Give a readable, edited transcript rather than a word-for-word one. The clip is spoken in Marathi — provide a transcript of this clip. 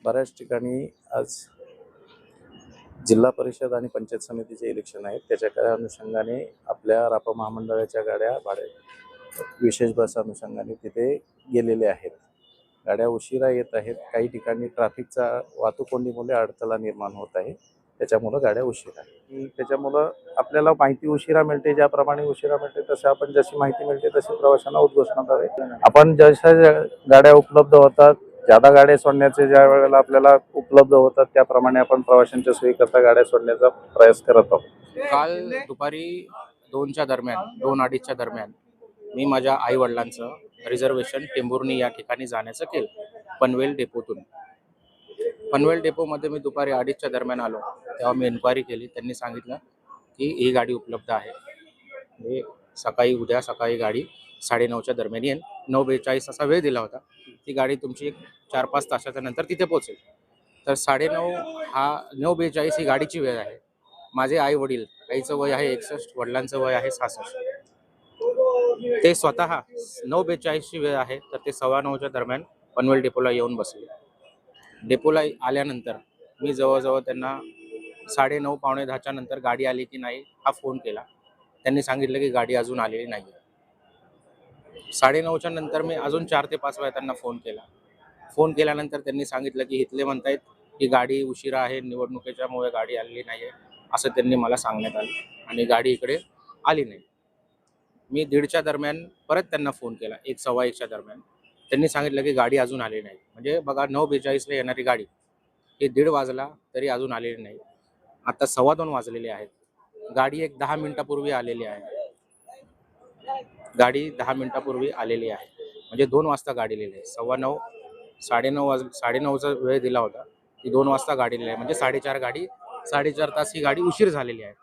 बऱ्याच ठिकाणी आज जिल्हा परिषद आणि पंचायत समितीचे इलेक्शन आहेत. त्याच्या अनुषंगाने आपल्या रापा महामंडळाच्या गाड्या विशेष बस अनुषंगाने तिथे गेलेले आहेत. गाड्या उशिरा येत आहेत. काही ठिकाणी ट्रॅफिकचा वाहतूक कोंडीमुळे अडथळा निर्माण होत आहे. त्याच्यामुळं गाड्या उशिरा त्याच्यामुळं आपल्याला माहिती उशिरा मिळते. ज्याप्रमाणे उशिरा मिळते तसं आपण जशी माहिती मिळते तशी प्रवाशांना उद्घोषणाद्वारे आपण जशा गाड्या उपलब्ध होतात, ज्यादा गाड्या सोडण्याचे ज्या वेळेला आपल्याला उपलब्ध होतात त्याप्रमाणे आपण प्रवाशांच्या सोयीकरता गाड्या सोडण्याचा प्रयास करत आहोत. काल दुपारी 2च्या दरम्यान 2:30च्या दरम्यान मी माझ्या आई वडिलांचं रिझर्वेशन टेंभुर्णी या ठिकाणी जाण्याचं केलं पनवेल डेपोतून. पनवेल डेपोमध्ये मी दुपारी 2:30च्या दरम्यान आलो. तेव्हा मी एन्क्वायरी केली. त्यांनी सांगितलं की ही गाडी उपलब्ध आहे. म्हणजे उद्या सकाळी गाडी 9:30च्या दरम्यान येईल. 9:42 असा वेळ दिला होता. ती गाडी तुमची 4-5 तासाच्या नंतर तिथे पोहोचेल. तर 9:42 ही गाडीची वेळ आहे. माझे आई वडील, आईचं वय आहे 61, वडिलांचं वय आहे 66. ते स्वतः 9:42ची वेळ आहे तर ते 9:15च्या दरम्यान पनवेल डेपोला येऊन बसले. डेपोला आल्यानंतर मी जवळजवळ त्यांना 9:30 पावणे 10च्या नंतर गाडी आली की नाही हा फोन केला. त्यांनी सांगितलं की गाडी अजून आलेली नाही. 9:30च्या नंतर मी अजून 4 ते 5 वेळा त्यांना फोन केला. फोन केल्यानंतर त्यांनी सांगितलं की इथले म्हणतायत की गाडी उशिरा आहे, निवडणुकीच्यामुळे गाडी आलेली नाही आहे असं त्यांनी मला सांगण्यात आलं आणि गाडी इकडे आली नाही. मी 1:30च्या दरम्यान परत त्यांना फोन केला, 1-1:15च्या दरम्यान. त्यांनी सांगितलं की गाडी अजून आलेली नाही. म्हणजे बघा 9:42ला येणारी गाडी हे 1:30 वाजला तरी अजून आलेली नाही. आता 2:15 वाजलेले आहेत. गाडी एक 10 मिनिटापूर्वी आलेली आहे. गाडी 10 मिनिटापूर्वी आलेली आहे. म्हणजे 2 वाजता गाडी लिहिली आहे. 9:15 9:30चा वेळ दिला होता. ती 2 वाजता गाडी लिहिली आहे. म्हणजे 4:30 तास ही गाडी उशीर झालेली आहे.